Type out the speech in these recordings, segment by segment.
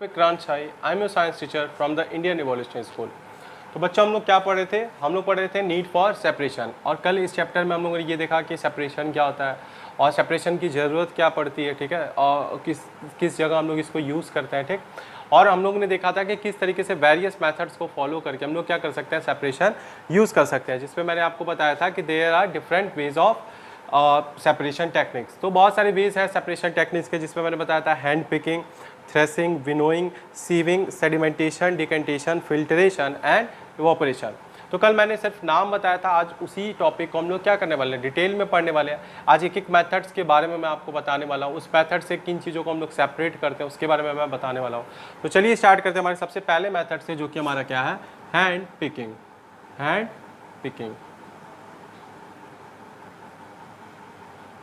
Vikrant shahi, I am your science teacher from the Indian evolutionary school. तो बच्चों हम लोग क्या पढ़ रहे थे? हम लोग पढ़ रहे थे नीड फॉर सेपरेशन, और कल इस चैप्टर में हम लोगों ने ये देखा कि सेपरेशन क्या होता है और सेपरेशन की ज़रूरत क्या पड़ती है, ठीक है, और किस जगह हम लोग इसको यूज़ करते हैं, ठीक। और हम लोग ने देखा था कि किस तरीके से वेरियस मेथड्स को फॉलो करके हम लोग क्या कर सकते हैं, सेपरेशन यूज़ कर सकते हैं, जिसमें मैंने आपको बताया था कि there are different ways of separation techniques. तो बहुत सारे वेज हैं सेपरेशन टेक्निक्स के, जिसमें मैंने बताया था hand picking, threshing, winnowing, sieving, sedimentation, decantation, filtration and evaporation. तो कल मैंने सिर्फ नाम बताया था, आज उसी टॉपिक को हम लोग क्या करने वाले हैं, डिटेल में पढ़ने वाले हैं। आज एक एक मेथड्स के बारे में मैं आपको बताने वाला हूँ, उस मेथड से किन चीज़ों को हम लोग सेपरेट करते हैं उसके बारे में मैं बताने वाला हूँ। तो चलिए स्टार्ट करते हैं हमारे सबसे पहले मेथड से, जो कि हमारा क्या है, हैंड पिकिंग। हैंड पिकिंग,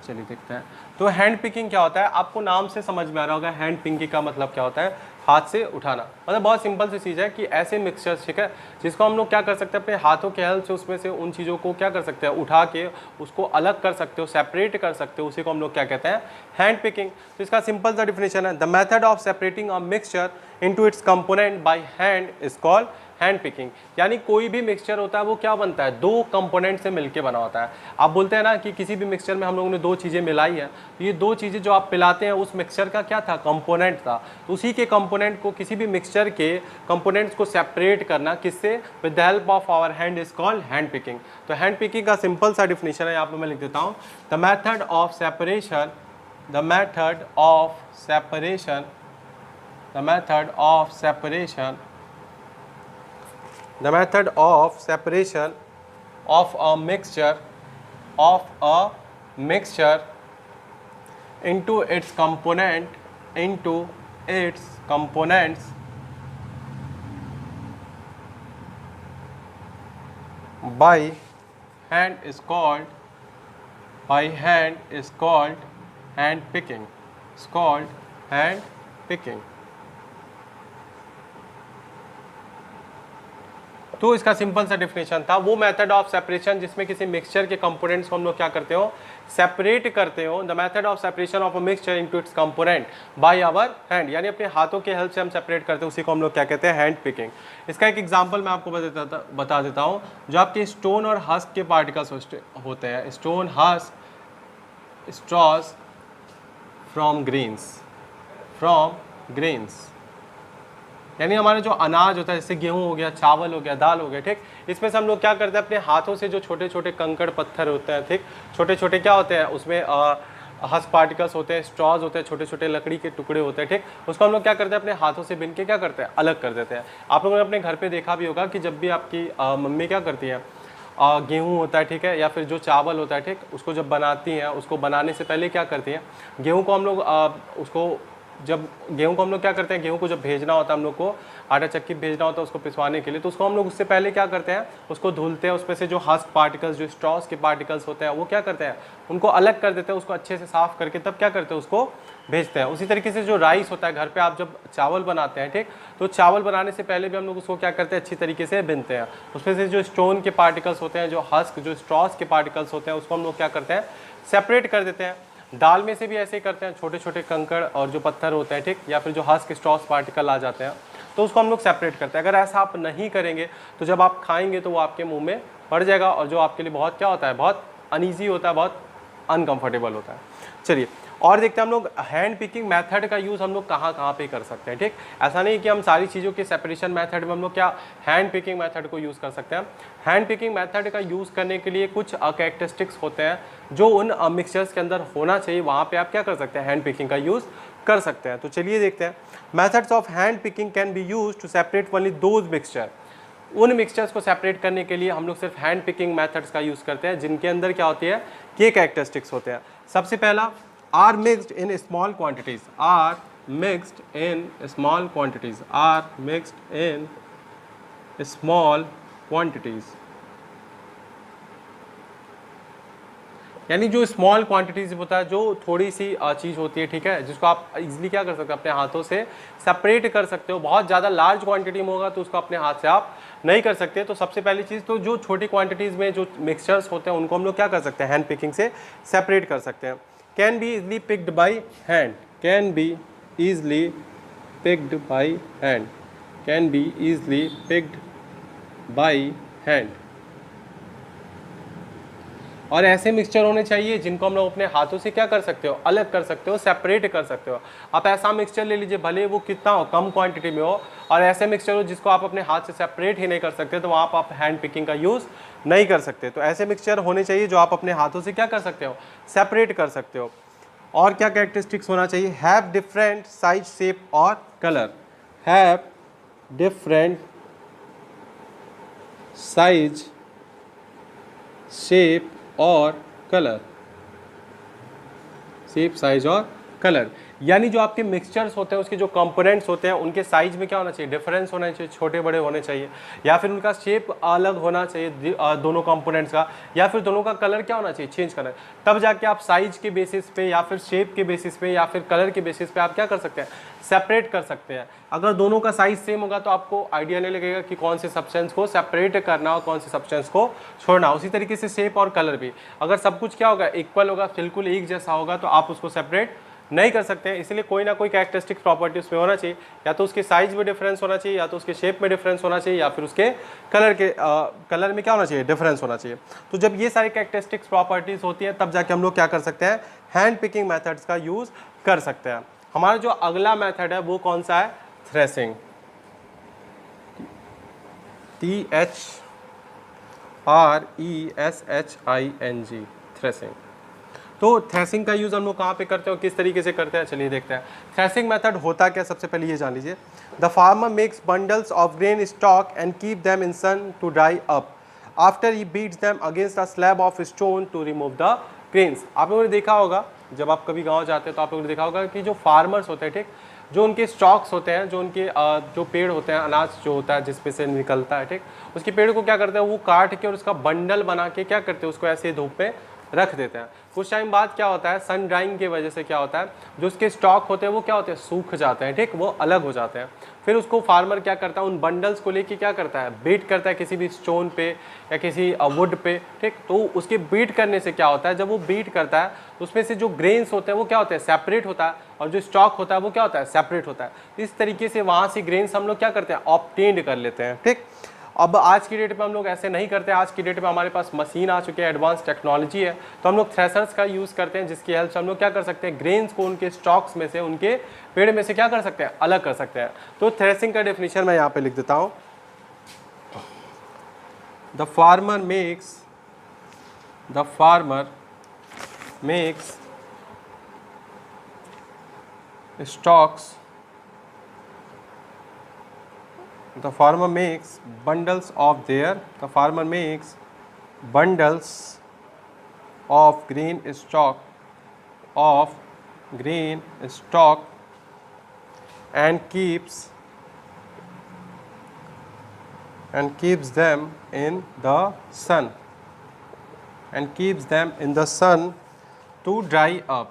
चलिए देखते हैं। तो हैंड पिकिंग क्या होता है, आपको नाम से समझ में आ रहा होगा हैंड पिकिंग का मतलब क्या होता है, हाथ से उठाना। मतलब बहुत सिंपल सी चीज़ है कि ऐसे मिक्सचर्स, ठीक है, जिसको हम लोग क्या कर सकते हैं, अपने हाथों के हेल्प से उसमें से उन चीज़ों को क्या कर सकते हैं, उठा के उसको अलग कर सकते हो, सेपरेट कर सकते हो, उसी को हम लोग क्या कहते हैं, हैंड पिकिंग। तो इसका सिंपल सा डिफिनेशन है, the method of separating a mixture into its component by hand is called hand picking. यानी कोई भी मिक्सचर होता है वो क्या बनता है, दो कंपोनेंट से मिलके बना होता है। आप बोलते हैं ना कि किसी भी मिक्सचर में हम लोगों ने दो चीज़ें मिलाई है, तो ये दो चीज़ें जो आप पिलाते हैं उस मिक्सचर का क्या था, कंपोनेंट था। तो उसी के कंपोनेंट को, किसी भी मिक्सचर के कंपोनेंट्स को सेपरेट करना किससे, with the help of our hand is called hand picking. Hand हैंड पिकिंग का सिंपल सा डिफिनेशन है, यहाँ पे मैं लिख देता हूँ, the method of separation, the method of separation, the method of separation, the method of separation of a mixture into its components by hand is called hand picking. It's called hand picking. तो इसका simple सा definition था, वो method of separation जिसमें किसी mixture के components को हम लोग क्या करते हो, सेपरेट करते हो। The method of separation of a mixture into its component by our hand, यानी अपने हाथों के हेल्प से हम सेपरेट करते हैं, उसी को हम लोग क्या कहते हैं, हैंड पिकिंग। इसका एक एग्जांपल मैं आपको बता देता हूँ। जो आपके स्टोन और हस्क के पार्टिकल्स होते हैं, stone, husk, straws from grains, यानी हमारा जो अनाज होता है, जैसे गेहूं हो गया, चावल हो गया, दाल हो गया, ठीक, इसमें से हम लोग क्या करते हैं, अपने हाथों से जो छोटे छोटे कंकड़ पत्थर होते हैं, ठीक, छोटे छोटे क्या होते हैं उसमें, हस्क पार्टिकल्स होते हैं, स्ट्रॉज होते हैं, छोटे छोटे लकड़ी के टुकड़े होते हैं, ठीक, उसको हम लोग क्या करते हैं, अपने हाथों से बिन के क्या करते हैं, अलग कर देते हैं। आप लोगों ने अपने घर पर देखा भी होगा कि जब भी आपकी मम्मी क्या करती है, गेहूँ होता है, ठीक है, या फिर जो चावल होता है, ठीक, उसको जब बनाती हैं, उसको बनाने से पहले क्या करती हैं, गेहूँ को हम लोग गेहूं को हम लोग क्या करते हैं, गेहूं को जब भेजना होता है हम लोग को, आटा चक्की भेजना होता है उसको पिसवाने के लिए, तो उसको हम लोग उससे पहले क्या करते हैं, उसको धुलते हैं, उसमें से जो हस्क पार्टिकल्स, जो स्ट्रॉस के पार्टिकल्स होते हैं, वो क्या करते हैं, उनको अलग कर देते हैं, उसको अच्छे से साफ करके तब क्या करते हैं, उसको भेजते हैं। उसी तरीके से जो राइस होता है, घर पे आप जब चावल बनाते हैं, ठीक, तो चावल बनाने से पहले भी हम लोग उसको क्या करते हैं, अच्छी तरीके से बिनते हैं। उसमें से जो स्टोन के पार्टिकल्स होते हैं, जो हस्क, जो स्ट्रॉस के पार्टिकल्स होते हैं, उसको हम लोग क्या करते हैं, सेपरेट कर देते हैं। दाल में से भी ऐसे ही करते हैं, छोटे छोटे कंकड़ और जो पत्थर होते हैं, ठीक, या फिर जो हस्क, स्ट्रॉस पार्टिकल आ जाते हैं, तो उसको हम लोग सेपरेट करते हैं। अगर ऐसा आप नहीं करेंगे तो जब आप खाएंगे तो वो आपके मुंह में पड़ जाएगा, और जो आपके लिए बहुत क्या होता है, बहुत अनईजी होता है, बहुत अनकंफर्टेबल होता है। चलिए और देखते हैं हम लोग हैंड पिकिंग मेथड का यूज़ हम लोग कहाँ कहाँ पे कर सकते हैं, ठीक। ऐसा नहीं कि हम सारी चीज़ों के सेपरेशन मेथड में हम लोग क्या हैंड पिकिंग मेथड को यूज़ कर सकते हैं। हैंड पिकिंग मेथड का यूज़ करने के लिए कुछ कैरेक्टरिस्टिक्स होते हैं जो उन मिक्सचर्स के अंदर होना चाहिए, वहाँ पे आप क्या कर सकते हैं, हैंड पिकिंग का यूज़ कर सकते हैं। तो चलिए देखते हैं, methods of hand picking can be use to separate only those mixture. उन मिक्सचर्स को सेपरेट करने के लिए हम लोग सिर्फ हैंड पिकिंग मेथड्स का यूज़ करते हैं, जिनके अंदर क्या होती है, ये कैरेक्टरिस्टिक्स होते हैं। सबसे पहला, are mixed in small quantities, are mixed in small quantities, are mixed in small quantities, यानी जो स्मॉल क्वांटिटीज होता है, जो थोड़ी सी चीज़ होती है, ठीक है, जिसको आप इजीली क्या कर सकते हैं, अपने हाथों से सेपरेट कर सकते हो। बहुत ज़्यादा लार्ज क्वांटिटी में होगा तो उसको अपने हाथ से आप नहीं कर सकते। तो सबसे पहली चीज़, तो जो छोटी क्वांटिटीज़ में जो मिक्सचर्स होते हैं उनको हम लोग क्या कर सकते हैं, हैंड पिकिंग से सेपरेट कर सकते हैं। Can be easily picked by hand, can be easily picked by hand, can be easily picked by hand। और ऐसे मिक्सचर होने चाहिए जिनको हम लोग अपने हाथों से क्या कर सकते हो, अलग कर सकते हो, सेपरेट कर सकते हो। आप ऐसा मिक्सचर ले लीजिए, भले वो कितना हो, कम क्वांटिटी में हो, और ऐसे मिक्सचर हो जिसको आप अपने हाथ से सेपरेट ही नहीं कर सकते, तो वहाँ पर आप हैंड पिकिंग का यूज़ नहीं कर सकते। तो ऐसे मिक्सचर होने चाहिए जो आप अपने हाथों से क्या कर सकते हो, सेपरेट कर सकते हो। और क्या कैरेक्टरिस्टिक्स होना चाहिए, हैव डिफरेंट साइज, शेप और colour. Have different size, shape और कलर। शेप, साइज और कलर, यानी जो आपके मिक्सचर्स होते हैं उसके जो कंपोनेंट्स होते हैं उनके साइज में क्या होना चाहिए, डिफरेंस होना चाहिए, छोटे बड़े होने चाहिए, या फिर उनका शेप अलग होना चाहिए दोनों कंपोनेंट्स का, या फिर दोनों का कलर क्या होना चाहिए, चेंज करना है। तब जाके आप साइज के बेसिस पे या फिर शेप के बेसिस पे या फिर कलर के बेसिस पे आप क्या कर सकते हैं, सेपरेट कर सकते हैं। अगर दोनों का साइज सेम होगा तो आपको आइडिया नहीं लगेगा कि कौन से सब्सटेंस को सेपरेट करना और कौन से सब्सटेंस को छोड़ना। उसी तरीके से शेप और कलर भी, अगर सब कुछ क्या होगा, इक्वल होगा, बिल्कुल एक जैसा होगा, तो आप उसको सेपरेट नहीं कर सकते हैं। इसलिए कोई ना कोई कैरेक्टरिस्टिक प्रॉपर्टी उसमें होना चाहिए, या तो उसके साइज में डिफरेंस होना चाहिए, या तो उसके शेप में डिफरेंस होना चाहिए, या फिर उसके कलर में क्या होना चाहिए, डिफरेंस होना चाहिए। तो जब ये सारी कैरेक्टरिस्टिक्स प्रॉपर्टीज होती हैं तब जाके हम लोग क्या कर सकते हैं, हैंड पिकिंग मेथड्स का यूज कर सकते हैं। हमारा जो अगला मेथड है वो कौन सा है, थ्रेसिंग। THRESHING, threshing. तो थ्रेसिंग का यूज़ हम लोग कहाँ पे करते हैं और किस तरीके से करते हैं, चलिए देखते हैं। थ्रेसिंग मेथड होता क्या, सबसे पहले ये जान लीजिए। The farmer makes bundles of grain stalk and keep them in sun to dry up after he beats them against a slab of stone to remove the grains. आप लोगों ने देखा होगा, जब आप कभी गाँव जाते हैं तो आप लोगों ने देखा होगा कि जो फार्मर्स होते हैं, ठीक, जो उनके स्टॉक्स होते हैं, जो उनके जो पेड़ होते हैं, अनाज जो होता है जिसपे से निकलता है, ठीक, उसके पेड़ को क्या करते हैं, वो काट के और उसका बंडल बना के क्या करते हैं, उसको ऐसे धूप में रख देते हैं। कुछ टाइम बाद क्या होता है, सन ड्राइंग की वजह से क्या होता है, जो उसके स्टॉक होते हैं वो क्या होते हैं, सूख जाते हैं, ठीक, वो अलग हो जाते हैं। फिर उसको फार्मर क्या करता है, उन बंडल्स को लेके क्या करता है, बीट करता है किसी भी स्टोन पे या किसी वुड पे, ठीक। तो उसके बीट करने से क्या होता है, जब वो बीट करता है उसमें से जो ग्रेन्स होते हैं वो क्या होते हैं, सेपरेट होता है, और जो स्टॉक होता है वो क्या होता है, सेपरेट होता है। इस तरीके से वहाँ से ग्रेन्स हम लोग क्या करते हैं, ऑब्टेन्ड कर लेते हैं, ठीक। अब आज की डेट में हम लोग ऐसे नहीं करते। आज की डेट में हमारे पास मशीन आ चुके हैं, एडवांस टेक्नोलॉजी है, तो हम लोग थ्रेशर्स का यूज़ करते हैं, जिसकी हेल्प से हम लोग क्या कर सकते हैं, ग्रेन्स को उनके स्टॉक्स में से, उनके पेड़ में से क्या कर सकते हैं, अलग कर सकते हैं। तो थ्रेसिंग का डेफिनेशन मैं यहाँ पे लिख देता हूँ। The farmer makes stocks, the farmer makes bundles of grain stock and keeps them in the sun to dry up।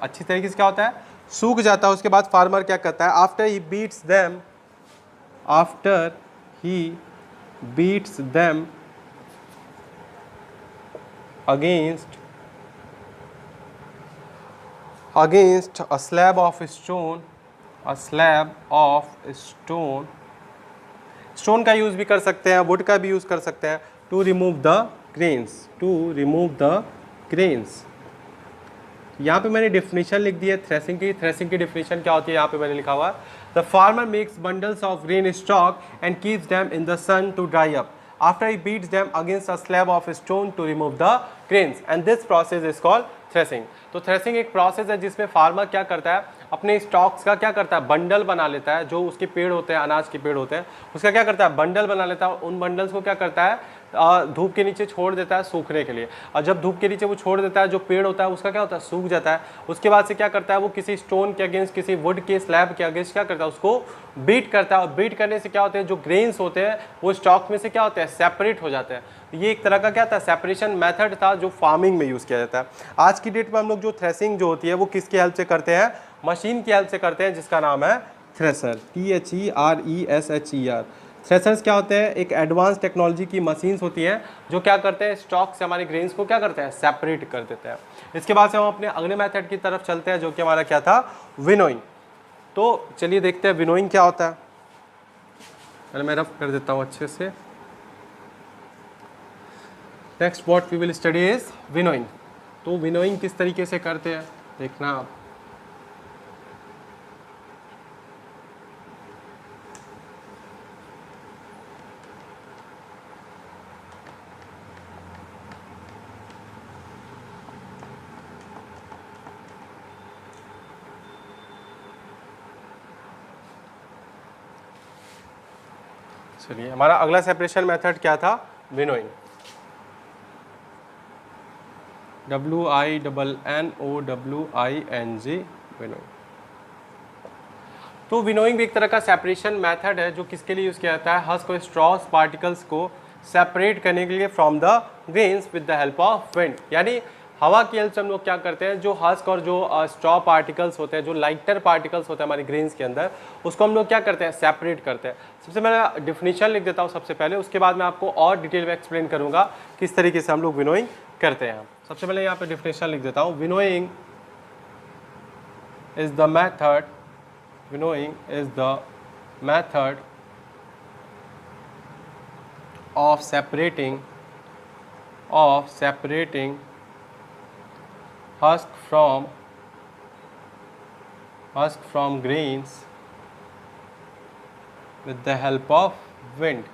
अच्छी तरीके से क्या होता है, सूख जाता है। उसके बाद फार्मर क्या करता है, after he beats them against a slab of stone, stone का यूज भी कर सकते हैं, वुड का भी यूज कर सकते हैं, टू रिमूव द ग्रेन्स। यहाँ पे मैंने डेफिनेशन लिख दी है थ्रेसिंग की डेफिनेशन क्या होती है, यहाँ पे मैंने लिखा हुआ, the farmer makes bundles of grain stalk and keeps them in the sun to dry up after he beats them against a slab of stone to remove the grains and this process is called threshing. तो threshing एक process है जिसमें farmer क्या करता है, अपने stocks का क्या करता है, बंडल बना लेता है। जो उसके पेड़ होते हैं, अनाज के पेड़ होते हैं, उसका क्या करता है, बंडल बना लेता है। उन बंडल्स को क्या करता है, धूप के नीचे छोड़ देता है सूखने के लिए। और जब धूप के नीचे वो छोड़ देता है, जो पेड़ होता है उसका क्या होता है, सूख जाता है। उसके बाद से क्या करता है, वो किसी स्टोन के अगेंस्ट, किसी वुड के स्लैब के अगेंस्ट क्या करता है, उसको बीट करता है। और बीट करने से क्या होते हैं, जो ग्रेन्स होते हैं वो स्टॉक में से क्या होते हैं, सेपरेट हो जाते हैं। ये एक तरह का क्या था, सेपरेशन मेथड था जो फार्मिंग में यूज़ किया जाता है। आज की डेट में हम लोग जो थ्रेसिंग जो होती है वो किसकी हेल्प से करते हैं, मशीन की हेल्प से करते हैं, जिसका नाम है थ्रेसर, THERESHER। थ्रेशर्स क्या होते हैं, एक एडवांस टेक्नोलॉजी की मशीन्स होती हैं जो क्या करते हैं, स्टॉक से हमारे ग्रेन्स को क्या करते हैं, सेपरेट कर देते हैं। इसके बाद से हम अपने अगले मेथड की तरफ चलते हैं जो कि हमारा क्या था, विनोइंग। तो चलिए देखते हैं विनोइंग क्या होता है। पहले मैं रफ कर देता हूँ अच्छे से। Next what we will study is winnowing. तो विनोइंग किस तरीके से करते हैं देखना आप। चलिए हमारा अगला सेपरेशन मेथड क्या था, विनोइंग। WINNOWING, winnowing. तो विनोइंग भी एक तरह का सेपरेशन मेथड है जो किसके लिए यूज़ किया जाता है, हस्क और स्ट्रॉस पार्टिकल्स को सेपरेट करने के लिए from the grains with the help of wind. यानी हवा की हेल्प से हम लोग क्या करते हैं, जो हस्क और जो स्ट्रॉ पार्टिकल्स होते हैं, जो लाइटर पार्टिकल्स होते हैं हमारे ग्रेन्स के अंदर, उसको हम लोग क्या करते हैं, सेपरेट करते हैं। सबसे मैं डिफिनीशन लिख देता हूँ सबसे पहले, उसके बाद मैं आपको और डिटेल में एक्सप्लेन करूँगा किस तरीके से हम लोग विनोइंग करते हैं। सबसे पहले यहाँ पे डिफिनेशन लिख देता हूँ। Winnowing is the method, winnowing is the method of separating husk from grains with the help of wind,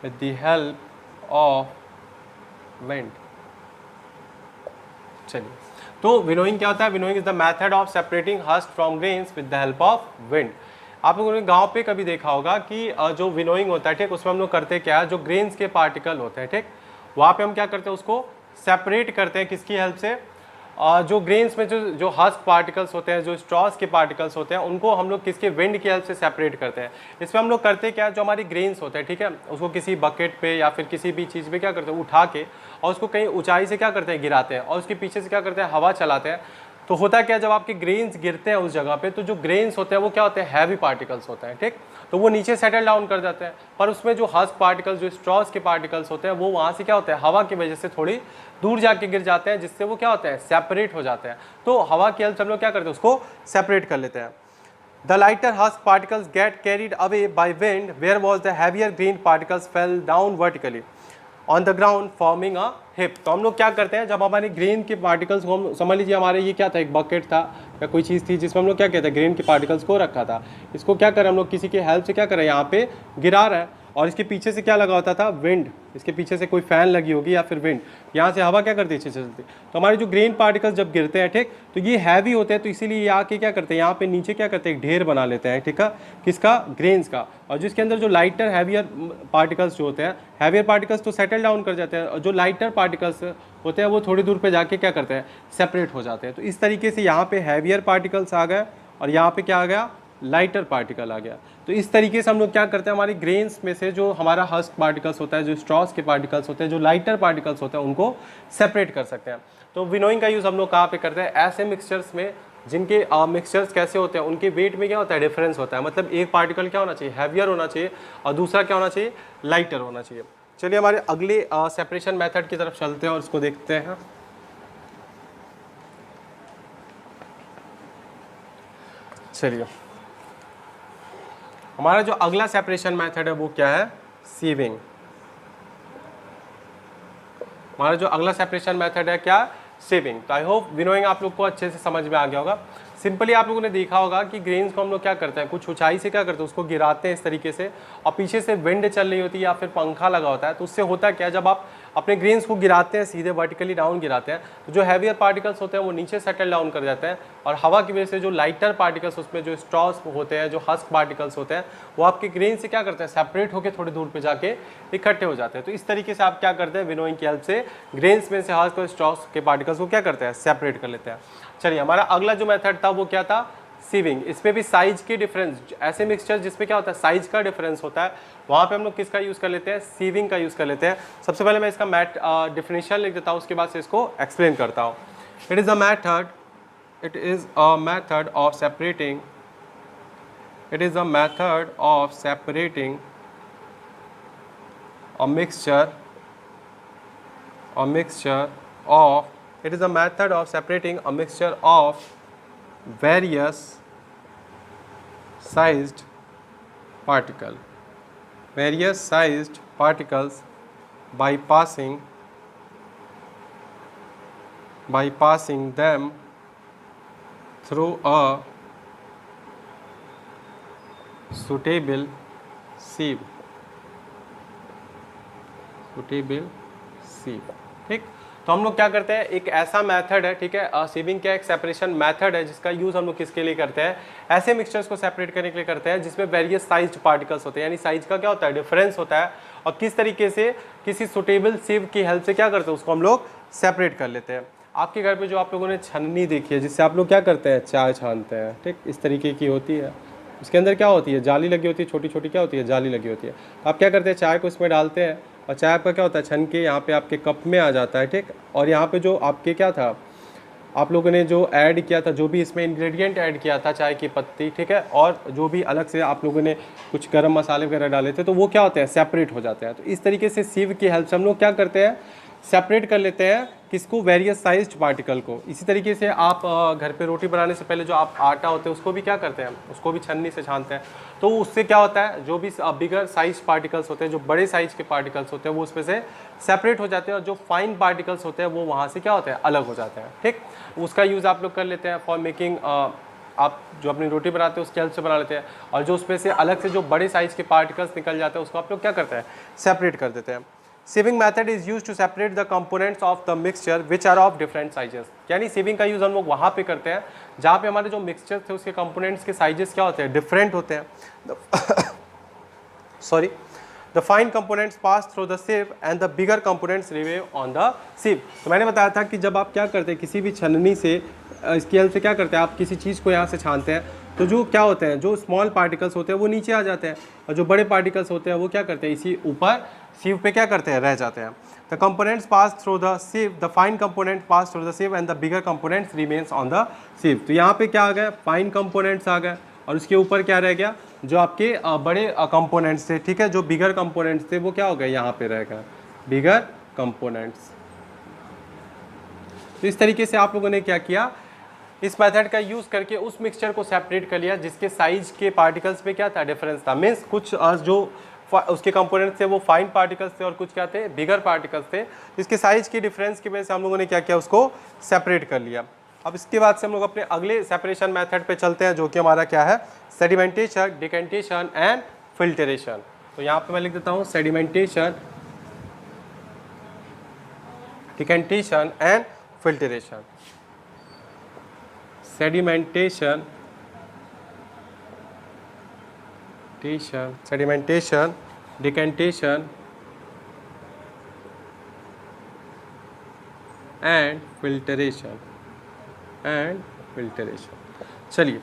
with the help of wind। चलिए, तो विनोइंग क्या होता है, winnowing is the method of separating husk from grains with the help of wind. आप लोगों ने गांव पे कभी देखा होगा कि जो विनोइंग होता है, ठीक, उसमें हम लोग करते क्या है, जो ग्रेन्स के पार्टिकल होते हैं, ठीक, वहाँ पे हम क्या करते हैं, उसको सेपरेट करते हैं किसकी हेल्प से, जो ग्रेन्स में जो हस्क पार्टिकल्स होते हैं, जो स्ट्रॉस के पार्टिकल्स होते हैं, उनको हम लोग किसके, विंड की हेल्प से सेपरेट करते हैं। इसमें हम लोग करते क्या है, जो हमारी ग्रेन्स होते हैं, ठीक है, उसको किसी बकेट पे या फिर किसी भी चीज़ पे क्या करते हैं, उठा के और उसको कहीं ऊंचाई से क्या करते हैं, गिराते हैं, और उसके पीछे से क्या करते हैं, हवा चलाते हैं। तो होता क्या, जब आपके ग्रेन्स गिरते हैं उस जगह पे, तो जो ग्रेन्स होते हैं वो क्या होते हैं, हैवी पार्टिकल्स होते हैं, ठीक, तो वो नीचे सेटल डाउन कर जाते हैं। पर उसमें जो हस्क पार्टिकल्स, जो स्ट्रॉस के पार्टिकल्स होते हैं, वो वहाँ से क्या होते हैं, हवा की वजह से थोड़ी दूर जाके गिर जाते हैं, जिससे वो क्या होते हैं, सेपरेट हो जाते हैं। तो हवा की हेल्प से हम लोग क्या करते हैं, उसको सेपरेट कर लेते हैं। The lighter husk particles get carried away by wind, whereas the heavier green particles fell down vertically on the ground forming a hip। तो हम लोग क्या करते हैं, जब हमारे ग्रेन के पार्टिकल्स को, हम समझ लीजिए हमारे ये क्या था, एक बकेट था या कोई चीज़ थी जिसमें हम लोग क्या कहते हैं, ग्रेन के पार्टिकल्स को रखा था, इसको क्या करें हम लोग, किसी के हेल्प से क्या करें, यहाँ पे गिरा रहा है, और इसके पीछे से क्या लगा होता था, विंड, इसके पीछे से कोई फैन लगी होगी या फिर विंड, यहाँ से हवा क्या करती है, चलती। तो हमारे जो ग्रेन पार्टिकल्स जब गिरते हैं, ठीक, तो ये हैवी होते हैं, तो इसीलिए ये आके क्या करते हैं, यहाँ पे नीचे क्या करते हैं, एक ढेर बना लेते हैं, ठीक है, किसका, ग्रेन्स का। और जिसके अंदर जो लाइटर हैवियर पार्टिकल्स जो होते हैं, हैवियर पार्टिकल्स तो सेटल डाउन कर जाते हैं, और जो लाइटर पार्टिकल्स होते हैं वो थोड़ी दूर पे जाके क्या करते हैं, सेपरेट हो जाते हैं। तो इस तरीके से यहाँ पे हैवियर पार्टिकल्स आ गए और यहाँ पे क्या आ गया, लाइटर पार्टिकल आ गया। तो इस तरीके से हम लोग क्या करते हैं, हमारी ग्रेन्स में से जो हमारा हस्क पार्टिकल्स होता है, जो स्ट्रॉस के पार्टिकल्स होते हैं, जो लाइटर पार्टिकल्स होते हैं, उनको सेपरेट कर सकते हैं। तो विनोइंग का यूज़ हम लोग कहाँ पे करते हैं, ऐसे मिक्सचर्स में जिनके मिक्सचर्स कैसे होते हैं, उनके वेट में क्या होता है, डिफरेंस होता है। मतलब एक पार्टिकल क्या होना चाहिए, हैवियर होना चाहिए, और दूसरा क्या होना चाहिए, लाइटर होना चाहिए। चलिए हमारे अगले सेपरेशन मेथड की तरफ चलते हैं और उसको देखते हैं। चलिए हमारा जो अगला सेपरेशन मेथड है वो क्या है, सीविंग। हमारा जो अगला सेपरेशन मेथड है क्या, सीविंग। तो आई होप विनोइंग आप लोग को अच्छे से समझ में आ गया होगा। सिंपली आप लोगों ने देखा होगा कि ग्रेन्स को हम लोग क्या करते हैं, कुछ ऊंचाई से क्या करते हैं, उसको गिराते हैं इस तरीके से, और पीछे से विंड चल रही होती है या फिर पंखा लगा होता है। तो उससे होता क्या है, जब आप अपने ग्रेन्स को गिराते हैं, सीधे वर्टिकली डाउन गिराते हैं, तो जो हैवियर पार्टिकल्स होते हैं वो नीचे सेटल डाउन कर जाते हैं, और हवा की वजह से जो लाइटर पार्टिकल्स, उसमें जो स्ट्रॉस होते हैं, जो हस्क पार्टिकल्स होते हैं, वो आपके ग्रेन से क्या करते हैं, सेपरेट होकर थोड़ी दूर पे जाके इकट्ठे हो जाते हैं। तो इस तरीके से आप क्या करते हैं, विनोइंग की हेल्प से ग्रेन्स में से हस्क और स्ट्रॉस के पार्टिकल्स को क्या करते हैं, सेपरेट कर लेते हैं। चलिए हमारा अगला जो मेथड था वो क्या था, सीविंग। इसमें भी साइज के डिफरेंस, ऐसे मिक्सचर जिसमें क्या होता है, साइज का डिफरेंस होता है, वहाँ पे हम लोग किसका यूज़ कर लेते हैं, सीविंग का यूज़ कर लेते हैं। सबसे पहले मैं इसका डिफिनेशन लिख देता हूँ, उसके बाद से इसको एक्सप्लेन करता हूँ। It is a method of separating a mixture of, it is a method of separating a mixture of various sized particles by passing them through a suitable sieve। ठीक, तो हम लोग क्या करते हैं, एक ऐसा मेथड है, ठीक है, सीविंग का एक सेपरेशन मेथड है जिसका यूज हम लोग किसके लिए करते हैं, ऐसे मिक्सचर्स को सेपरेट करने के लिए करते हैं जिसमें वेरियस साइज्ड पार्टिकल्स होते हैं, यानी साइज का क्या होता है, डिफरेंस होता है, और किस तरीके से किसी सुटेबल सिव की हेल्प से क्या करते हैं, उसको हम लोग सेपरेट कर लेते हैं। आपके घर पे जो आप लोगों ने छन्नी देखी है जिससे आप लोग क्या करते हैं, चाय छानते हैं, ठीक, इस तरीके की होती है, उसके अंदर क्या होती है, जाली लगी होती है, छोटी छोटी क्या होती है, जाली लगी होती है। तो आप क्या करते हैं, चाय को इसमें डालते हैं और चाय आपका क्या होता है, छन के यहाँ पे आपके कप में आ जाता है, ठीक। और यहाँ पे जो आपके क्या था, आप लोगों ने जो ऐड किया था, जो भी इसमें इंग्रेडिएंट ऐड किया था, चाय की पत्ती, ठीक है, और जो भी अलग से आप लोगों ने कुछ गरम मसाले वगैरह डाले थे, तो वो क्या होते हैं, सेपरेट हो जाते हैं। तो इस तरीके से सीव की हेल्प से हम लोग क्या करते हैं, सेपरेट कर लेते हैं किसको, वेरियस साइज्ड पार्टिकल को। इसी तरीके से आप घर पे रोटी बनाने से पहले जो आप आटा होते हैं उसको भी क्या करते हैं, उसको भी छन्नी से छानते हैं, तो उससे क्या होता है, जो भी बिगर साइज पार्टिकल्स होते हैं, जो बड़े साइज के पार्टिकल्स होते हैं वो उसमें से सेपरेट हो जाते हैं, और जो फाइन पार्टिकल्स होते हैं वो वहाँ से क्या होते हैं, अलग हो जाते हैं, ठीक। उसका यूज़ आप लोग कर लेते हैं फॉर मेकिंग, आप जो अपनी रोटी बनाते हैं उसके हेल्प से बना लेते हैं, और जो उसमें से अलग से जो बड़े साइज के पार्टिकल्स निकल जाते हैं उसको आप लोग क्या करते हैं, सेपरेट कर देते हैं। Sieving method is used to separate the components of the mixture which are of different sizes। यानी sieving का यूज़ हम लोग वहाँ पे करते हैं जहाँ पे हमारे जो मिक्सचर थे उसके कंपोनेंट्स के साइजेस क्या होते हैं, डिफरेंट होते हैं। Sorry, the fine components pass through the sieve and the bigger components remain on the sieve। तो मैंने बताया था कि जब आप क्या करते हैं, किसी भी छन्नी से इसकी हेल्प से क्या करते हैं, आप किसी चीज़ को यहाँ से छानते हैं, तो जो क्या होते हैं, जो स्मॉल पार्टिकल्स होते हैं वो नीचे आ जाते हैं, और जो बड़े पार्टिकल्स होते हैं वो क्या करते हैं, इसी ऊपर sieve पे क्या करते हैं, रह जाते हैं। The components pass through the sieve, the fine component pass through the sieve and the bigger components remains on the sieve। तो यहाँ पे क्या आ गया, फाइन कंपोनेंट्स आ गए, और उसके ऊपर क्या रह गया, जो आपके बड़े कंपोनेंट्स थे, ठीक है, जो बिगर कंपोनेंट्स थे वो क्या हो गए, यहाँ पे रह गए बिगर कंपोनेंट्स। तो इस तरीके से आप लोगों ने क्या किया, इस मेथड का यूज़ करके उस मिक्सचर को सेपरेट कर लिया जिसके साइज के पार्टिकल्स पे क्या था, डिफरेंस था। मीन्स कुछ जो उसके कंपोनेंट्स थे वो फाइन पार्टिकल्स थे और कुछ क्या थे, बिगर पार्टिकल्स थे, जिसके साइज की डिफरेंस की वजह से हम लोगों ने क्या किया, उसको सेपरेट कर लिया। अब इसके बाद से हम लोग अपने अगले सेपरेशन मेथड पे चलते हैं जो कि हमारा क्या है, सेडिमेंटेशन, डिकेंटेशन एंड फिल्टरेशन। तो यहाँ पे मैं लिख देता हूँ sedimentation, decantation and filtration. Sedimentation, sedimentation, decantation and filtration, चलिए,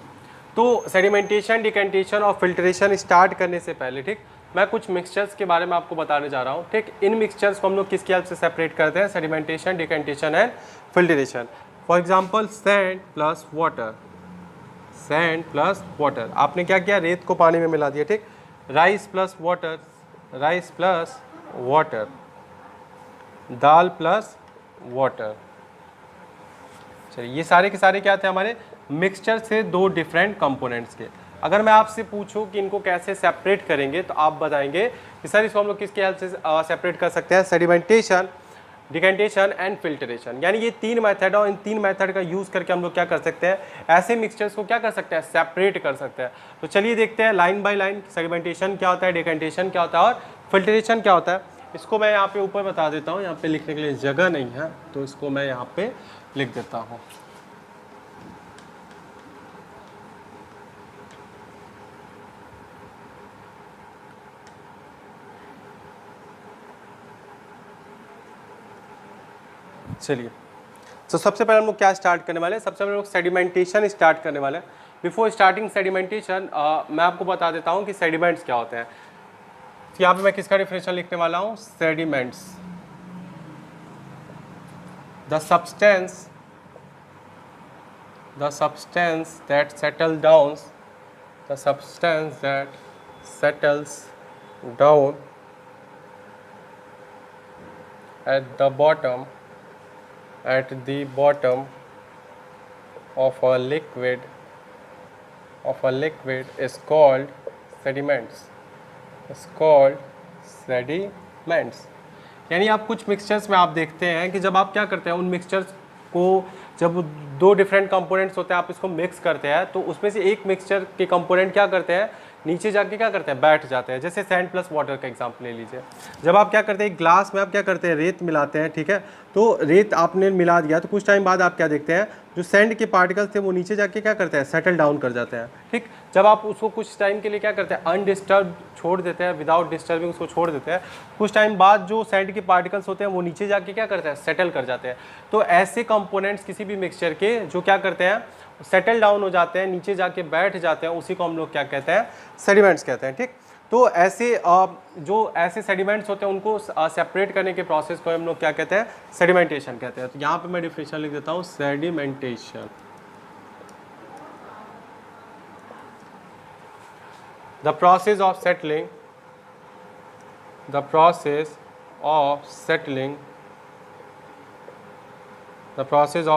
तो सेडिमेंटेशन, डिकेंटेशन और फिल्टरेशन स्टार्ट करने से पहले, ठीक, मैं कुछ मिक्सचर्स के बारे में आपको बताने जा रहा हूँ, ठीक। इन मिक्सचर्स को हम लोग किसकी हेल्प से सेपरेट करते हैं, sedimentation, decantation and filtration. For example sand plus water, sand plus water, आपने क्या किया, रेत को पानी में मिला दिया, ठीक। Rice plus water, rice plus water, dal plus water. चलिए, ये सारे के सारे क्या थे, हमारे मिक्सचर से दो डिफरेंट कंपोनेंट्स के। अगर मैं आपसे पूछूं कि इनको कैसे सेपरेट करेंगे तो आप बताएंगे कि सर इसको हम लोग किसके हेल्प से सेपरेट कर सकते हैं, सेडिमेंटेशन, डिकेंटेशन एंड फिल्टरेशन। यानी ये तीन मेथड है और इन तीन मेथड का यूज़ करके हम लोग क्या कर सकते हैं, ऐसे मिक्सचर्स को क्या कर सकते हैं, सेपरेट कर सकते हैं। तो चलिए देखते हैं लाइन बाय लाइन, सेडिमेंटेशन क्या होता है, डिकेंटेशन क्या होता है और फिल्टरेशन क्या होता है। इसको मैं यहाँ पे ऊपर बता देता हूँ, यहाँ पे लिखने के लिए जगह नहीं है तो इसको मैं यहाँ पे लिख देता हूँ। चलिए, तो सबसे पहले हम लोग क्या स्टार्ट करने वाले हैं, सबसे पहले हम लोग सेडिमेंटेशन स्टार्ट करने वाले हैं। बिफोर स्टार्टिंग सेडिमेंटेशन मैं आपको बता देता हूँ कि सेडिमेंट्स क्या होते हैं। तो यहाँ पे मैं किसका डिफिनेशन लिखने वाला हूँ, sediments, the substance that settle down, the substance that settles down at the bottom of a liquid is called sediments. यानी आप कुछ मिक्सचर्स में आप देखते हैं कि जब आप क्या करते हैं उन मिक्सचर्स को, जब दो डिफरेंट कंपोनेंट्स होते हैं आप इसको मिक्स करते हैं तो उसमें से एक मिक्सचर के कंपोनेंट क्या करते हैं, नीचे जाके क्या करते हैं, बैठ जाते हैं। जैसे सैंड प्लस वाटर का एग्जांपल ले लीजिए। जब आप क्या करते हैं, एक ग्लास में आप क्या करते हैं, रेत मिलाते हैं, ठीक है। तो रेत आपने मिला दिया तो कुछ टाइम बाद आप क्या देखते हैं, जो सैंड के पार्टिकल्स थे वो नीचे जाके क्या करते हैं, सेटल डाउन कर जाते हैं, ठीक। जब आप उसको कुछ टाइम के लिए क्या करते हैं, अनडिस्टर्ब छोड़ देते हैं, विदाउट डिस्टर्बिंग उसको छोड़ देते हैं, कुछ टाइम बाद जो सैंड के पार्टिकल्स होते हैं वो नीचे जाके क्या करते हैं, सेटल कर जाते हैं। तो ऐसे कंपोनेंट्स किसी भी मिक्सचर के जो क्या करते हैं, सेटल डाउन हो जाते हैं, नीचे जाके बैठ जाते हैं, उसी को हम लोग क्या कहते हैं, सेडिमेंट्स कहते हैं, ठीक। तो ऐसे जो ऐसे सेडिमेंट्स होते हैं उनको सेपरेट करने के प्रोसेस को हम लोग क्या कहते हैं, सेडिमेंटेशन कहते हैं। तो यहाँ पे मैं डिफिनेशन लिख देता हूँ, sedimentation. The process of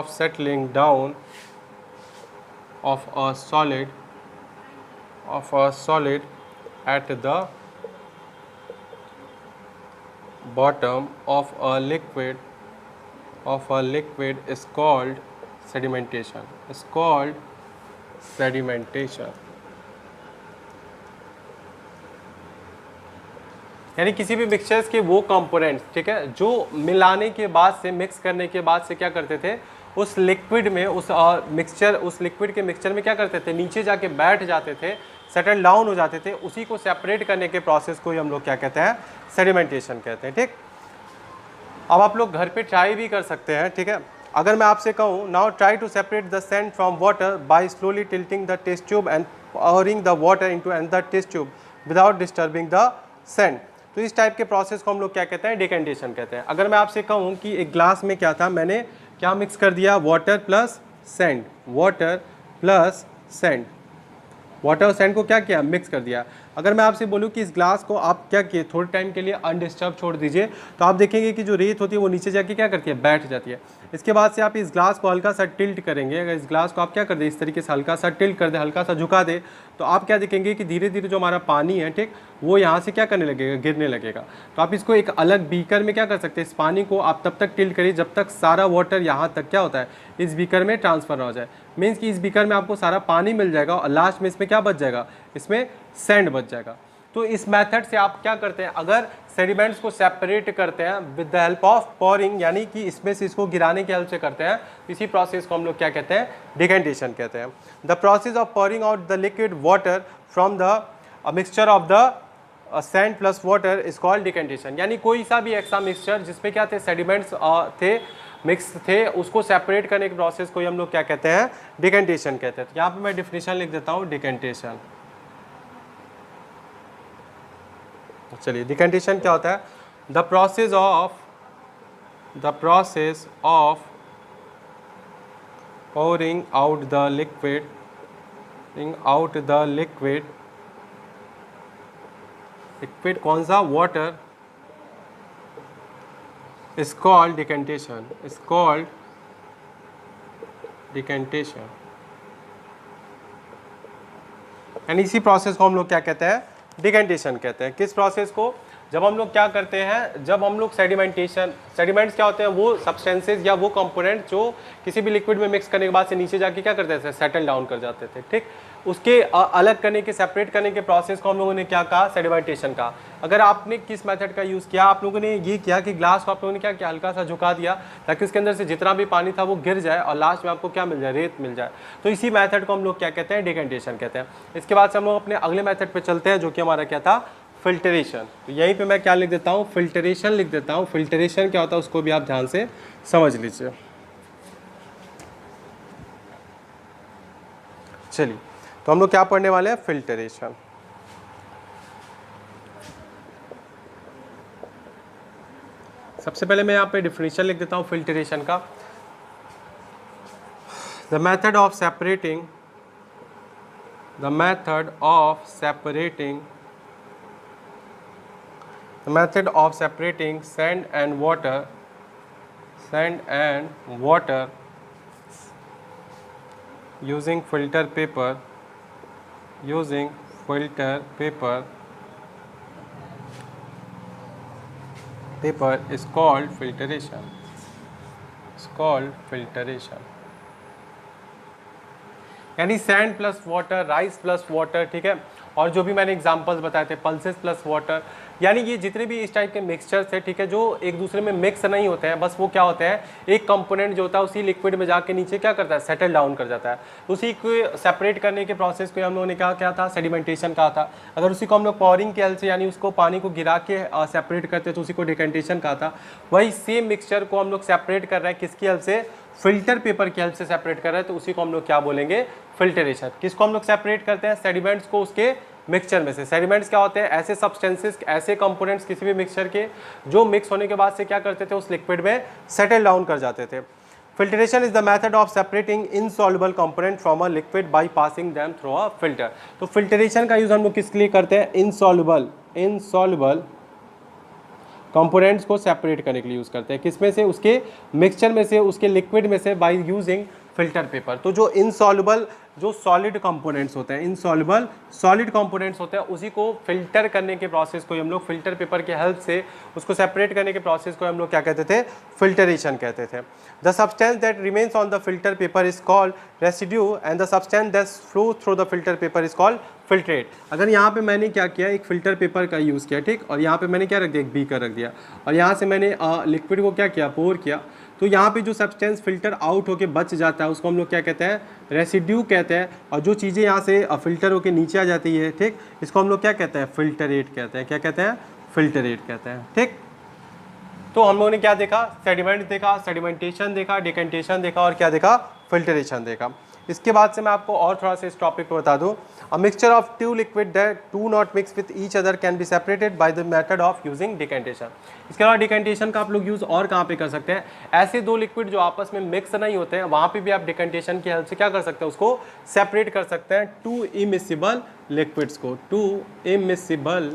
settling down of a solid at the bottom of a liquid is called sedimentation. यानी किसी भी मिक्सचर्स के वो कंपोनेंट्स, ठीक है, जो मिलाने के बाद से, मिक्स करने के बाद से क्या करते थे, उस लिक्विड में, उस लिक्विड के मिक्सचर में क्या करते थे, नीचे जाके बैठ जाते थे, सेटल डाउन हो जाते थे, उसी को सेपरेट करने के प्रोसेस को ही हम लोग क्या कहते हैं, सेडिमेंटेशन कहते हैं, ठीक। अब आप लोग घर पे ट्राई भी कर सकते हैं, ठीक है। अगर मैं आपसे कहूँ, now try to separate the sand from water by slowly tilting the test tube and pouring the water into another test tube without disturbing the sand, तो इस टाइप के प्रोसेस को हम लोग क्या कहते हैं, डिकेंटेशन कहते हैं। अगर मैं आपसे कहूँ कि एक ग्लास में क्या था, मैंने क्या मिक्स कर दिया, वाटर प्लस सैंड, वाटर और सैंड को क्या किया, मिक्स कर दिया। अगर मैं आपसे बोलूँ कि इस ग्लास को आप क्या किए, थोड़े टाइम के लिए अनडिस्टर्ब छोड़ दीजिए, तो आप देखेंगे कि जो रेत होती है वो नीचे जाके क्या करती है, बैठ जाती है। इसके बाद से आप इस ग्लास को हल्का सा टिल्ट करेंगे। अगर इस ग्लास को आप क्या कर दें, इस तरीके से हल्का सा टिल्ट कर दे, हल्का सा झुका दे, तो आप क्या देखेंगे कि धीरे धीरे जो हमारा पानी है, ठीक, वो यहाँ से क्या करने लगेगा, गिरने लगेगा। तो आप इसको एक अलग बीकर में क्या कर सकते हैं, इस पानी को आप तब तक टिल्ट करिए जब तक सारा वाटर यहाँ तक क्या होता है, इस बीकर में ट्रांसफर हो जाए। मीन्स कि इस बीकर में आपको सारा पानी मिल जाएगा और लास्ट में इसमें क्या बच जाएगा, इसमें सैंड बच जाएगा। तो इस मेथड से आप क्या करते हैं, अगर सेडिमेंट्स को सेपरेट करते हैं with the help of pouring, यानी कि इसमें से इसको गिराने की हेल्प से करते हैं, इसी प्रोसेस को हम लोग क्या कहते हैं, डिकेंटेशन कहते हैं। The process of pouring out the liquid water from the mixture of the sand plus water is called decantation. यानी कोई सा भी ऐसा मिक्सचर जिसमें क्या थे, सेडिमेंट्स थे, मिक्स थे, उसको सेपरेट करने के प्रोसेस को हम लोग क्या कहते हैं, डिकेंटेशन कहते हैं। तो यहाँ पे मैं डिफिनेशन लिख देता हूँ, डिकेंटेशन। चलिए, डिकेंटेशन क्या होता है, the process of pouring out the liquid कौन सा, वाटर, is called decantation, यानी इसी प्रोसेस को हम लोग क्या कहते हैं, डिकेंटेशन कहते हैं। किस प्रोसेस को, जब हम लोग क्या करते हैं, जब हम लोग सेडिमेंट्स क्या होते हैं, वो सब्सटेंसेज या वो कंपोनेंट जो किसी भी लिक्विड में मिक्स करने के बाद से नीचे जाके क्या करते थे, सेटल डाउन कर जाते थे, ठीक। उसके अलग करने के, सेपरेट करने के प्रोसेस को हम लोगों ने क्या कहा, सेडिमेंटेशन कहा। अगर आपने किस मेथड का यूज़ किया, आप लोगों ने ये किया कि ग्लास को आप लोगों ने क्या किया, हल्का सा झुका दिया ताकि उसके अंदर से जितना भी पानी था वो गिर जाए और लास्ट में आपको क्या मिल जाए, रेत मिल जाए। तो इसी मेथड को हम लोग क्या कहते हैं, डिकेंटेशन कहते हैं। इसके बाद से हम लोग अपने अगले मेथड पे चलते हैं, जो कि हमारा क्या था, फिल्टरेशन। तो यहीं पे मैं क्या लिख देता हूँ, फिल्टरेशन लिख देता हूँ। फिल्टरेशन क्या होता है उसको भी आप ध्यान से समझ लीजिए। चलिए, तो हम लोग क्या पढ़ने वाले हैं, फिल्टरेशन। सबसे पहले मैं यहाँ पे डिफिनेशन लिख देता हूँ फिल्टरेशन का। The method of separating sand and water sand and water using filter paper is called filtration. यानी sand plus water, rice plus water, ठीक है, और जो भी मैंने एग्जांपल्स बताए थे, पल्सेस प्लस वाटर, यानी ये जितने भी इस टाइप के मिक्सचर्स थे, ठीक है, जो एक दूसरे में मिक्स नहीं होते हैं, बस वो क्या होते हैं, एक कंपोनेंट जो होता है उसी लिक्विड में जाके नीचे क्या करता है, सेटल डाउन कर जाता है। तो उसी को सेपरेट करने के प्रोसेस को हम लोगों ने क्या था, सेडिमेंटेशन कहा था। अगर उसी को हम लोग पॉरिंग के हेल्प से, यानी उसको पानी को गिरा के सेपरेट करते हैं तो उसी को डिकेंटेशन कहा था। वही सेम मिक्सचर को हम लोग सेपरेट कर रहे हैं किसकी हेल्प से, फिल्टर पेपर की हेल्प से सेपरेट कर रहे हैं, तो उसी को हम लोग क्या बोलेंगे, फिल्टरेशन। किसको हम लोग सेपरेट करते हैं, सेडिमेंट्स को उसके मिक्सचर में से। सेडिमेंट्स क्या होते हैं, ऐसे सब्सटेंसेस, ऐसे कंपोनेंट्स किसी भी मिक्सचर के जो मिक्स होने के बाद से क्या करते थे, उस लिक्विड में सेटल डाउन कर जाते थे। Filtration is the method of separating insoluble component from a liquid by passing them through a filter. तो फिल्ट्रेशन का यूज हम लोग किसके लिए करते हैं, इनसॉल्युबल कंपोनेंट्स को सेपरेट करने के लिए यूज करते हैं। किसमें से, उसके मिक्सचर में से, उसके लिक्विड में से, बाय यूजिंग फिल्टर पेपर। तो जो इनसॉल्युबल, जो सॉलिड कंपोनेंट्स होते हैं, इनसॉल्युबल सॉलिड कंपोनेंट्स होते हैं, उसी को फिल्टर करने के प्रोसेस को हम लोग फिल्टर पेपर के हेल्प से उसको सेपरेट करने के प्रोसेस को हम लोग क्या कहते थे, फिल्टरेशन कहते थे। The substance that remains on the filter paper is called residue and the substance that flow through the filter paper is called filtrate. अगर यहाँ पे मैंने क्या किया, एक फिल्टर पेपर का यूज़ किया, ठीक, और यहाँ पे मैंने क्या रख दिया, एक बीकर रख दिया, और यहाँ से मैंने लिक्विड को क्या किया, पोर किया, तो यहाँ पे जो सब्सटेंस फिल्टर आउट होके बच जाता है उसको हम लोग क्या कहते हैं, रेसिड्यू कहते हैं। और जो चीज़ें यहाँ से फिल्टर होके नीचे आ जाती है, ठीक, इसको हम लोग क्या कहते हैं, फिल्टरेट कहते हैं। क्या कहते हैं, फिल्टरेट कहते हैं, ठीक। तो हम लोगों ने क्या देखा, सेडिमेंट देखा, सेडिमेंटेशन देखा, डिकेंटेशन देखा, और क्या देखा, फिल्टरेशन देखा। इसके बाद से मैं आपको और थोड़ा सा इस टॉपिक पे बता दूं। A mixture of two liquid that do not mix with each other can be separated by the method of using decantation. इसके अलावा डिकेंटेशन का आप लोग यूज और कहाँ पे कर सकते हैं, ऐसे दो लिक्विड जो आपस में मिक्स नहीं होते हैं, वहाँ पे भी आप डिकेंटेशन की हेल्प से क्या कर सकते हैं, उसको सेपरेट कर सकते हैं, टू इमिसिबल लिक्विड्स को, टू इमिसिबल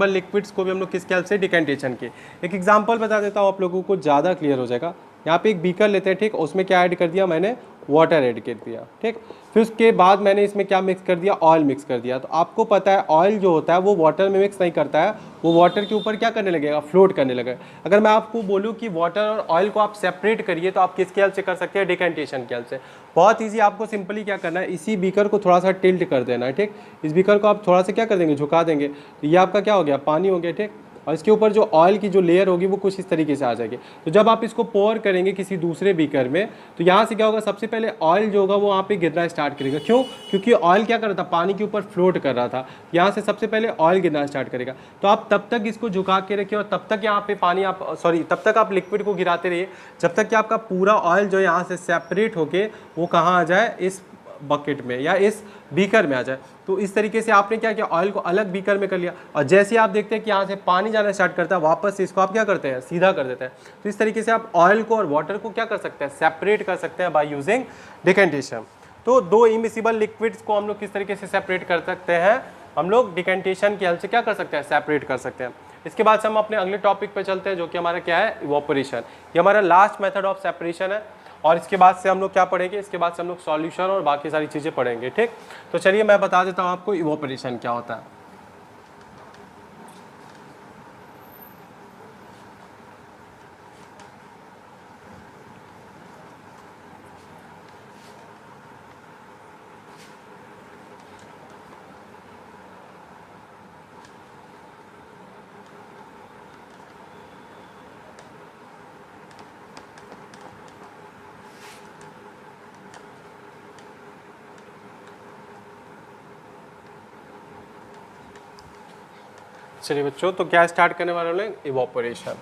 लिक्विड्स को भी हम लोग किसके हेल्प से, डिकेंटेशन के। एक एग्जांपल बता देता हूँ आप लोगों को, ज़्यादा क्लियर हो जाएगा। यहाँ पे एक बीकर लेते हैं, ठीक, उसमें क्या ऐड कर दिया मैंने, वाटर ऐड कर दिया, ठीक, फिर उसके बाद मैंने इसमें क्या मिक्स कर दिया, ऑयल मिक्स कर दिया। तो आपको पता है ऑयल जो होता है वो वाटर में मिक्स नहीं करता है, वो वाटर के ऊपर क्या करने लगेगा, फ्लोट करने लगेगा। अगर मैं आपको बोलूँ कि वाटर और ऑयल को आप सेपरेट करिए, तो आप किसके हेल्प से कर सकते हैं, डिकेंटेशन के हेल्प से। बहुत ईजी, आपको सिंपली क्या करना है, इसी बीकर को थोड़ा सा टिल्ट कर देना है, ठीक, इस बीकर को आप थोड़ा सा क्या कर देंगे, झुका देंगे, तो ये आपका क्या हो गया, पानी हो गया, ठीक, और इसके ऊपर जो ऑयल की जो लेयर होगी वो कुछ इस तरीके से आ जाएगी। तो जब आप इसको पोर करेंगे किसी दूसरे बीकर में, तो यहाँ से क्या होगा, सबसे पहले ऑयल जो होगा वो वहाँ पे गिरना स्टार्ट करेगा। क्यों, क्योंकि ऑयल क्या कर रहा था, पानी के ऊपर फ्लोट कर रहा था, यहाँ से सबसे पहले ऑयल गिरना स्टार्ट करेगा। तो आप तब तक इसको झुका के रखिए और तब तक यहाँ पे पानी तब तक आप लिक्विड को गिराते रहिए जब तक कि आपका पूरा ऑयल जो यहाँ से सेपरेट होके वो कहाँ आ जाए, इस बकेट में या इस बीकर में आ जाए। तो इस तरीके से आपने क्या किया, ऑयल को अलग बीकर में कर लिया, और जैसे आप देखते हैं कि यहाँ से पानी जाना स्टार्ट करता है, वापस से इसको आप क्या करते हैं, सीधा कर देते हैं। तो इस तरीके से आप ऑयल को और वाटर को क्या कर सकते हैं, सेपरेट कर सकते हैं बाय यूजिंग डिकेंटेशन। तो दो इमिसिबल लिक्विड्स को हम लोग किस तरीके से सेपरेट कर सकते हैं, हम लोग डिकेंटेशन की हेल्प से क्या कर सकते हैं, सेपरेट कर सकते हैं। इसके बाद से हम अपने अगले टॉपिक पे चलते हैं, जो कि हमारा क्या है, इवोपरेशन। ये हमारा लास्ट मेथड ऑफ सेपरेशन है, और इसके बाद से हम लोग क्या पढ़ेंगे, इसके बाद से हम लोग सॉल्यूशन और बाकी सारी चीज़ें पढ़ेंगे, ठीक। तो चलिए मैं बता देता हूँ आपको इवोपरेशन क्या होता है। चलिए बच्चों, तो क्या स्टार्ट करने वाले हैं, इवोपरेशन।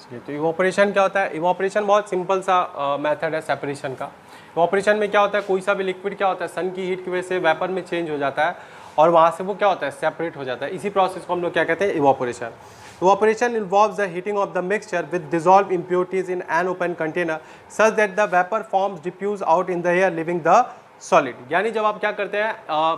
चलिए, तो इवोपरेशन क्या होता है, इवोपरेशन बहुत सिंपल सा मेथड है सेपरेशन का। इवोपरेशन में क्या होता है, कोई सा भी लिक्विड क्या होता है, सन की हीट की वजह से वेपर में चेंज हो जाता है और वहाँ से वो क्या होता है, सेपरेट हो जाता है। इसी प्रोसेस को हम लोग क्या कहते हैं, evaporation. Evaporation involves the heating of the mixture with dissolved impurities in an open container such that the vapor forms diffuse out in the air, leaving the solid, यानी जब आप क्या करते हैं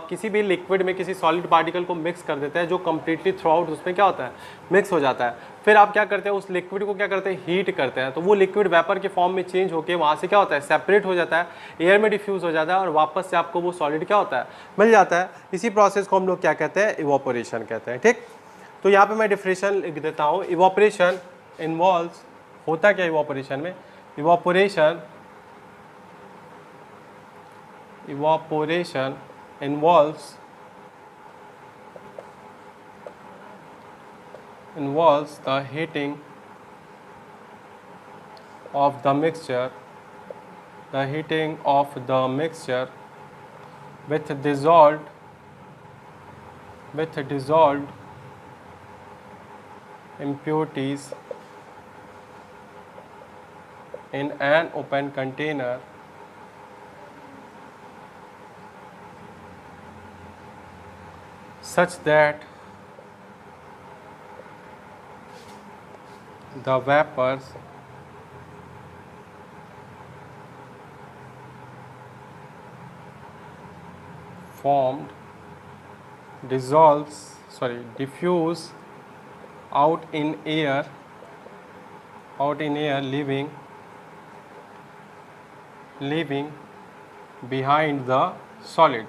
किसी भी लिक्विड में किसी सॉलिड पार्टिकल को मिक्स कर देते हैं जो कम्प्लीटली थ्रू आउट उसमें क्या होता है मिक्स हो जाता है, फिर आप क्या करते हैं उस लिक्विड को क्या करते हैं हीट करते हैं, तो वो लिक्विड वेपर के फॉर्म में चेंज होकर वहाँ से क्या होता है सेपरेट हो जाता है, एयर में डिफ्यूज हो जाता है और वापस से आपको वो सॉलिड क्या होता है मिल जाता है। इसी प्रोसेस को हम लोग क्या कहते हैं इवोपोरेशन कहते हैं। ठीक, तो यहाँ पे मैं डिफिनेशन लिख देता हूँ। इवोपोरेशन इन्वॉल्व्स, होता क्या इवोपोरेशन में, evaporation involves the heating of the mixture with dissolved impurities in an open container such that the vapors formed diffuse out in air, leaving behind the solid,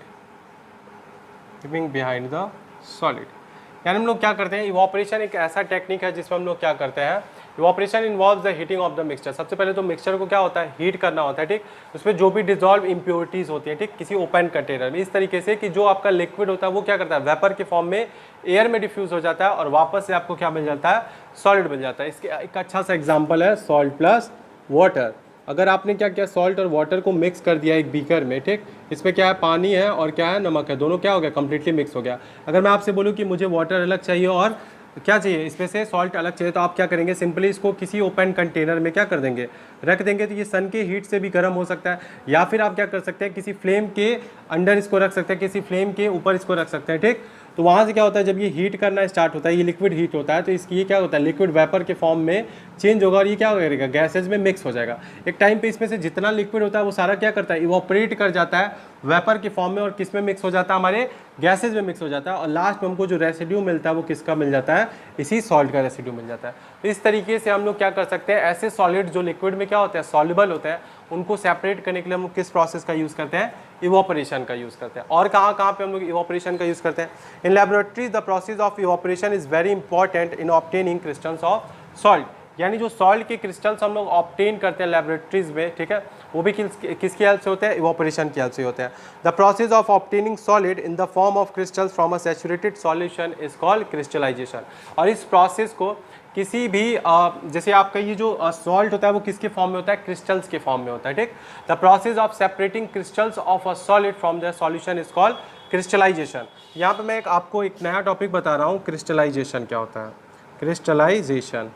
यानी हम लोग क्या करते हैं इवोपरेशन एक ऐसा टेक्निक है जिसमें हम लोग क्या करते हैं evaporation involves the heating of the mixture. सबसे पहले तो मिक्सचर को क्या होता है हीट करना होता है। ठीक, उसमें जो भी डिजॉल्व इम्प्योरिटीज होती है ठीक किसी ओपन कंटेनर में, इस तरीके से कि जो आपका लिक्विड होता है वो क्या करता है वेपर के फॉर्म में एयर में डिफ्यूज हो जाता है और वापस से आपको क्या मिल जाता है सॉलिड मिल जाता है। इसके एक अच्छा सा एग्जाम्पल है सॉल्ट प्लस वाटर। अगर आपने क्या किया सॉल्ट और वाटर को मिक्स कर दिया एक बीकर में, ठीक, इसमें क्या है पानी है और क्या है नमक है, दोनों क्या हो गया कम्प्लीटली मिक्स हो गया। अगर मैं आपसे बोलूँ कि मुझे वाटर अलग चाहिए और क्या चाहिए इसमें से सॉल्ट अलग चाहिए, तो आप क्या करेंगे सिंपली इसको किसी ओपन कंटेनर में क्या कर देंगे रख देंगे, तो ये सन के हीट से भी गर्म हो सकता है, या फिर आप क्या कर सकते हैं किसी फ्लेम के अंडर इसको रख सकते हैं, किसी फ्लेम के ऊपर इसको रख सकते हैं। ठीक, तो वहाँ से क्या होता है जब ये हीट करना स्टार्ट होता है, ये लिक्विड हीट होता है, तो इसकी ये क्या होता है लिक्विड वेपर के फॉर्म में चेंज होगा और ये क्या करेगा गैसेज में मिक्स हो जाएगा। एक टाइम पे इसमें से जितना लिक्विड होता है वो सारा क्या करता है इवोपरेट कर जाता है वेपर के फॉर्म में और किस में मिक्स हो जाता है हमारे गैसेज में मिक्स हो जाता है, और लास्ट में हमको जो रेसिड्यू मिलता है वो किसका मिल जाता है इसी सॉल्ट का रेसिड्यू मिल जाता है। तो इस तरीके से हम लोग क्या कर सकते हैं ऐसे सॉलिड जो लिक्विड में क्या होता है सॉल्युबल होता है उनको सेपरेट करने के लिए हम किस प्रोसेस का यूज़ करते हैं इवोपरेशन का यूज़ करते हैं। और कहाँ कहाँ पे हम लोग इवोपरेशन का यूज़ करते हैं in laboratories the process of evaporation is very important in obtaining crystals of salt, यानी जो सॉल्ट के क्रिस्टल्स हम लोग ऑब्टेन करते हैं लैबोरेटरीज में, ठीक है, वो भी किसकी हेल्प से होते हैं इवोपरेशन की हेल्प से होते हैं। The process of obtaining solid in the form of crystals from a saturated solution is called crystallisation. और इस प्रोसेस को किसी भी जैसे आपका ये जो सॉल्ट होता है वो किसके फॉर्म में होता है क्रिस्टल्स के फॉर्म में होता है। ठीक, the process of separating crystals of a solid from the solution is called crystallisation. यहाँ पे मैं आपको एक नया टॉपिक बता रहा हूँ क्रिस्टलाइजेशन क्या होता है। क्रिस्टलाइजेशन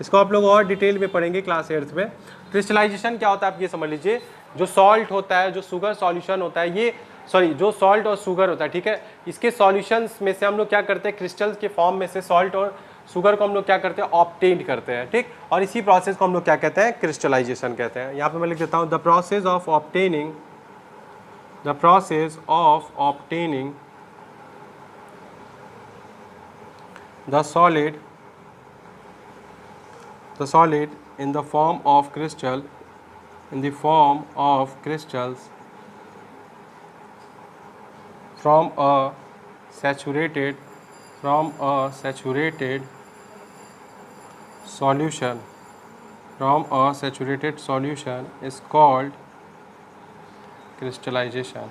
इसको आप लोग और डिटेल में पढ़ेंगे क्लास 8 में। क्रिस्टलाइजेशन क्या होता है आप ये समझ लीजिए, जो सॉल्ट होता है जो शुगर सॉल्यूशन होता है ये जो सॉल्ट और शुगर होता है, ठीक है, इसके सॉल्यूशंस में से हम लोग क्या करते हैं क्रिस्टल्स के फॉर्म में से सॉल्ट और शुगर को हम लोग क्या करते हैं ऑब्टेन करते हैं। ठीक, और इसी प्रोसेस को हम लोग क्या कहते हैं क्रिस्टलाइजेशन कहते हैं। यहाँ पे मैं लिख देता हूँ the process of obtaining the solid in the form of crystals from a saturated solution is called crystallization.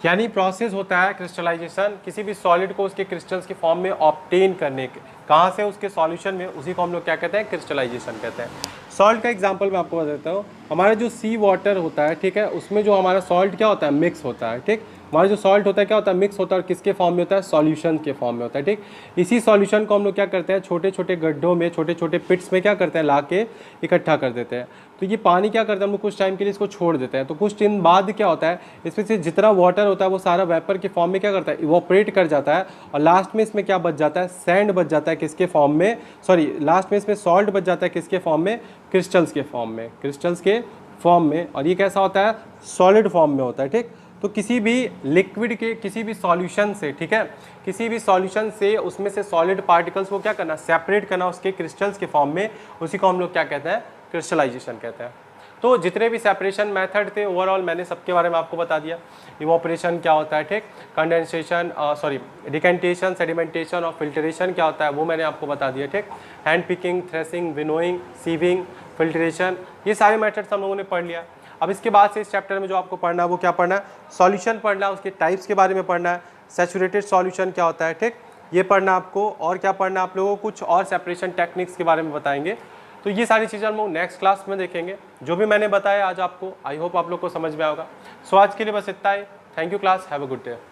यानी प्रोसेस होता है क्रिस्टलाइजेशन किसी भी सॉलिड को उसके क्रिस्टल्स के फॉर्म में ऑब्टेन करने के, कहाँ से उसके सॉल्यूशन में, उसी को हम लोग क्या कहते हैं क्रिस्टलाइजेशन कहते हैं। सॉल्ट का एग्जांपल मैं आपको बता देता हूँ। हमारा जो सी वाटर होता है, ठीक है, उसमें जो हमारा सॉल्ट क्या होता है मिक्स होता है। ठीक, हमारा जो सॉल्ट होता है क्या होता है, मिक्स होता है और किसके फॉर्म में होता है, सॉल्यूशन के फॉर्म में होता है। ठीक, इसी सॉल्यूशन को हम लोग क्या करते हैं, छोटे छोटे गड्ढों में, छोटे छोटे पिट्स में क्या करते हैं, ला के इकट्ठा कर देते हैं। तो ये पानी क्या करता है, हम लोग कुछ टाइम के लिए इसको छोड़ देते हैं। तो कुछ दिन बाद क्या होता है, इसमें से जितना वाटर होता है वो सारा वेपर के फॉर्म में क्या करता है, इवोपरेट कर जाता है और लास्ट में इसमें क्या बच जाता है, सैंड बच जाता है किसके फॉर्म में, सॉरी लास्ट में इसमें सॉल्ट बच जाता है किसके फॉर्म में, क्रिस्टल्स के फॉर्म में, क्रिस्टल्स के फॉर्म में। और ये कैसा होता है, सॉलिड फॉर्म में होता है। ठीक, तो किसी भी लिक्विड के किसी भी सॉल्यूशन से, ठीक है, किसी भी सॉल्यूशन से उसमें से सॉलिड पार्टिकल्स को क्या करना, सेपरेट करना उसके क्रिस्टल्स के फॉर्म में, उसी को हम लोग क्या कहते हैं, क्रिस्टलाइजेशन कहते हैं। तो जितने भी सेपरेशन मेथड थे ओवरऑल मैंने सबके बारे में आपको बता दिया। इवोपरेशन क्या होता है, ठीक, कंडेंसेशन सॉरी डिकेंटेशन, सेडिमेंटेशन और फिल्ट्रेशन क्या होता है वो मैंने आपको बता दिया। ठीक, hand picking, threshing, winnowing, sieving, filtration, ये सारे मेथड्स हम लोगों ने पढ़ लिया। अब इसके बाद से इस चैप्टर में जो आपको पढ़ना है वो क्या पढ़ना है, सॉल्यूशन पढ़ना है, उसके टाइप्स के बारे में पढ़ना है, सैचुरेटेड सॉल्यूशन क्या होता है, ठीक, ये पढ़ना आपको। और क्या पढ़ना है आप लोगों को, कुछ और सेपरेशन टेक्निक्स के बारे में बताएंगे। तो ये सारी चीज़ें हम लोग नेक्स्ट क्लास में देखेंगे। जो भी मैंने बताया आज आपको, आई होप आप लोग को समझ में आएगा। सो आज के लिए बस इतना ही। Thank you class, have a good day.